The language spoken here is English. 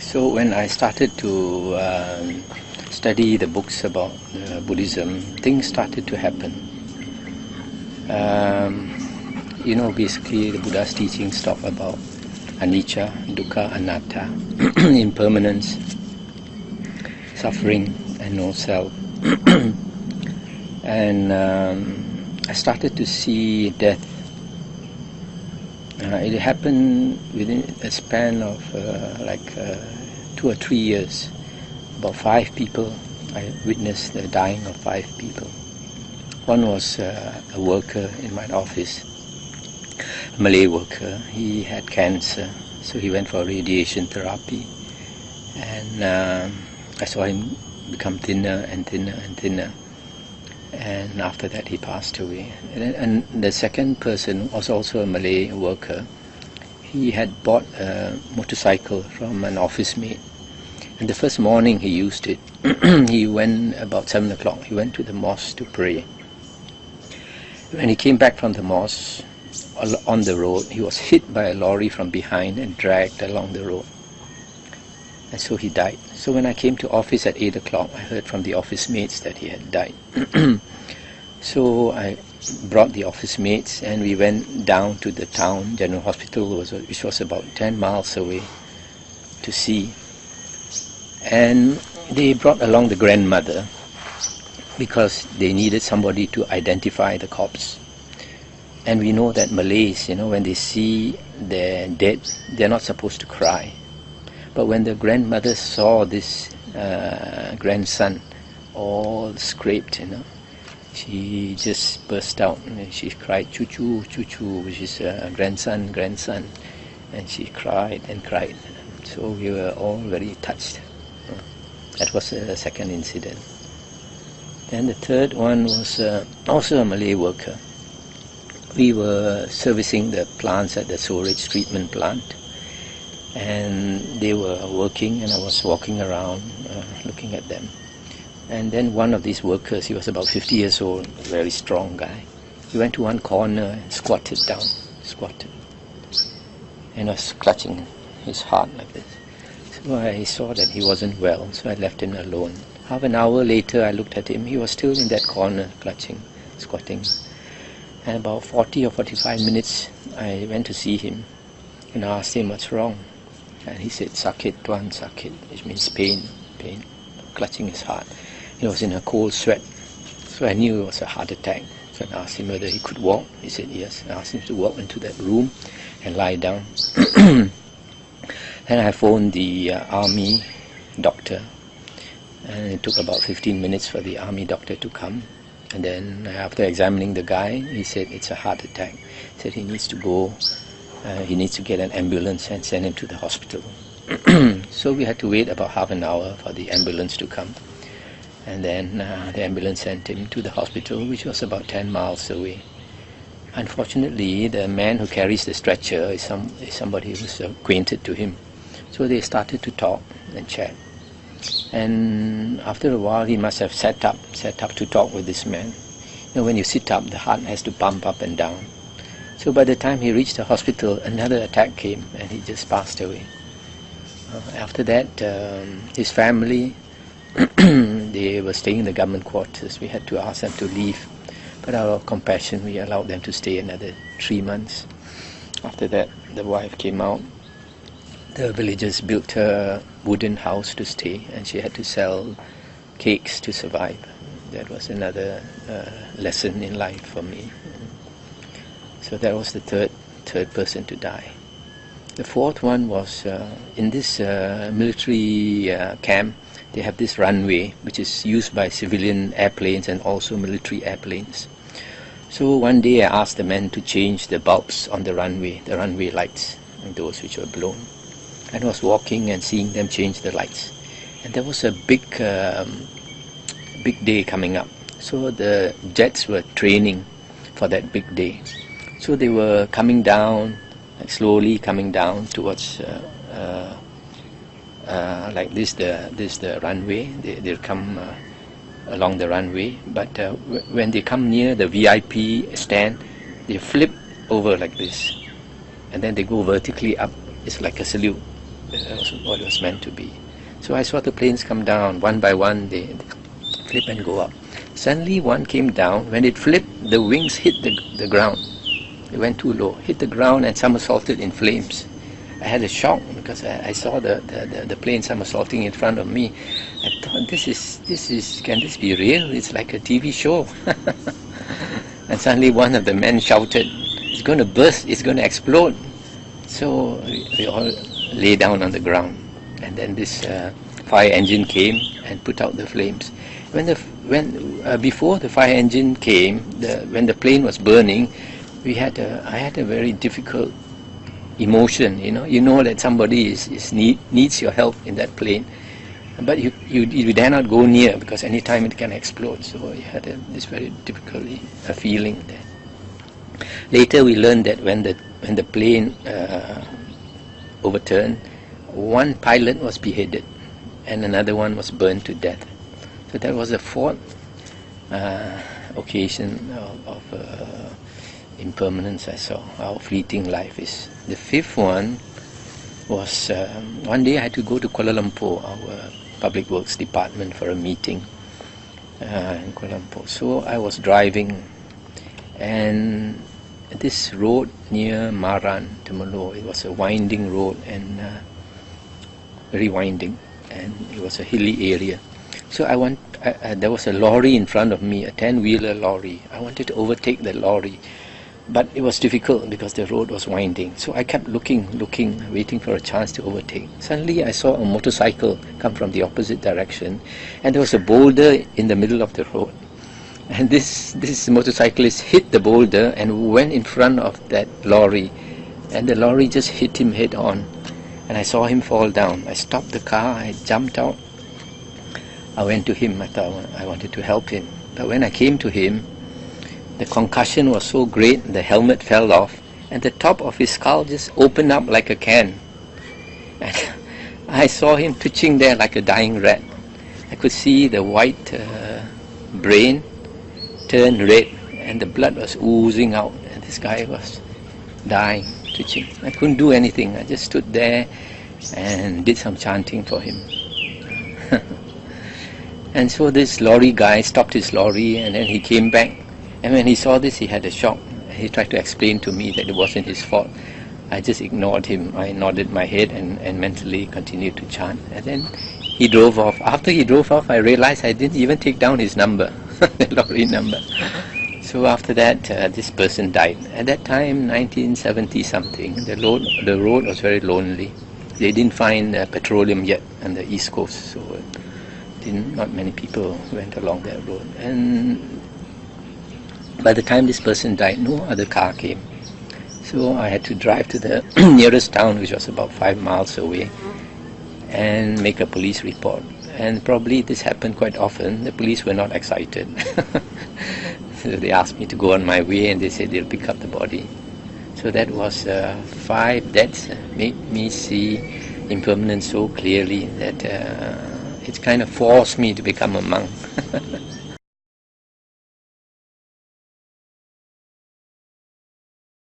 So when I started to study the books about Buddhism, things started to happen. Basically the Buddha's teachings talk about anicca, dukkha, anatta, impermanence, suffering, and no self. And I started to see death. It happened within a span of 2 or 3 years. About 5 people, I witnessed the dying of 5 people. One was a worker in my office, a Malay worker. He had cancer, so he went for radiation therapy. And I saw him become thinner and thinner and thinner. And after that he passed away. And the second person was also a Malay worker. He had bought a motorcycle from an office mate. And the first morning he used it. He went about 7 o'clock. He went to the mosque to pray. When he came back from the mosque, on the road, he was hit by a lorry from behind and dragged along the road. And so he died. So when I came to office at 8 o'clock, I heard from the office mates that he had died. So I brought the office mates and we went down to the town general hospital, which was about 10 miles away, to see. And they brought along the grandmother because they needed somebody to identify the corpse. And we know that Malays, when they see their dead, they're not supposed to cry. But when the grandmother saw this grandson all scraped, she just burst out and she cried, "Choo-choo, choo-choo," which is grandson, grandson. And she cried and cried. So we were all very touched. That was the second incident. Then the third one was also a Malay worker. We were servicing the plants at the sewage treatment plant. And they were working and I was walking around looking at them. And then one of these workers, he was about 50 years old, a very strong guy. He went to one corner and squatted down, and was clutching his heart like this. So I saw that he wasn't well, so I left him alone. Half an hour later I looked at him, he was still in that corner, clutching, squatting. And about 40 or 45 minutes I went to see him and I asked him what's wrong. And he said, "Sakit, tuan, sakit," which means pain, clutching his heart. He was in a cold sweat, so I knew it was a heart attack. So I asked him whether he could walk. He said yes. I asked him to walk into that room and lie down. Then I phoned the army doctor, and it took about 15 minutes for the army doctor to come. And then after examining the guy, he said it's a heart attack. He said he needs to go. He needs to get an ambulance and send him to the hospital. So we had to wait about half an hour for the ambulance to come. And then the ambulance sent him to the hospital, which was about 10 miles away. Unfortunately, the man who carries the stretcher is somebody who's acquainted to him. So they started to talk and chat. And after a while, he must have sat up to talk with this man. When you sit up, the heart has to pump up and down. So by the time he reached the hospital, another attack came and he just passed away. After that, his family, they were staying in the government quarters. We had to ask them to leave. But out of compassion, we allowed them to stay another 3 months. After that, the wife came out. The villagers built a wooden house to stay and she had to sell cakes to survive. That was another lesson in life for me. So that was the third person to die. The fourth one was in this military camp. They have this runway which is used by civilian airplanes and also military airplanes. So one day I asked the men to change the bulbs on the runway lights, and those which were blown. And I was walking and seeing them change the lights. And there was a big day coming up. So the jets were training for that big day. So they were coming down, slowly coming down towards like this the runway. They'll come along the runway, but when they come near the VIP stand, they flip over like this, and then they go vertically up. It's like a salute. what it was meant to be. So I saw the planes come down one by one. They flip and go up. Suddenly one came down. When it flipped, the wings hit the ground. It went too low, hit the ground and somersaulted in flames. I had a shock because I saw the plane somersaulting in front of me. I thought, can this be real? It's like a TV show. And suddenly one of the men shouted, "It's going to burst, it's going to explode." So we all lay down on the ground. And then this fire engine came and put out the flames. Before the fire engine came, when the plane was burning, I had a very difficult emotion. You know that somebody needs your help in that plane, but you dare not go near because any time it can explode. So you had this very difficult feeling there. Later we learned that when the plane overturned, one pilot was beheaded and another one was burned to death. So that was the fourth occasion of impermanence I saw. How fleeting life is. The fifth one was one day I had to go to Kuala Lumpur, our public works department, for a meeting in Kuala Lumpur. So I was driving, and this road near Maran, Temerloh, it was a winding road and very winding, and it was a hilly area. So there was a lorry in front of me, a 10-wheeler lorry. I wanted to overtake the lorry, but it was difficult because the road was winding. So I kept looking, waiting for a chance to overtake. Suddenly I saw a motorcycle come from the opposite direction, and there was a boulder in the middle of the road. And this motorcyclist hit the boulder and went in front of that lorry, and the lorry just hit him head on. And I saw him fall down. I stopped the car, I jumped out. I went to him. I thought I wanted to help him. But when I came to him, the concussion was so great, the helmet fell off, and the top of his skull just opened up like a can. And I saw him twitching there like a dying rat. I could see the white brain turn red, and the blood was oozing out, and this guy was dying, twitching. I couldn't do anything. I just stood there and did some chanting for him. And so this lorry guy stopped his lorry, and then he came back. And when he saw this, he had a shock. He tried to explain to me that it wasn't his fault. I just ignored him. I nodded my head and mentally continued to chant. And then he drove off. After he drove off, I realized I didn't even take down his number, the lorry number. So after that, this person died. At that time, 1970 something, the road was very lonely. They didn't find petroleum yet on the East Coast, so not many people went along that road. And by the time this person died, no other car came. So I had to drive to the nearest town, which was about 5 miles away, and make a police report. And probably this happened quite often. The police were not excited. So they asked me to go on my way, and they said they'll pick up the body. So that was 5 deaths. Made me see impermanence so clearly that it kind of forced me to become a monk.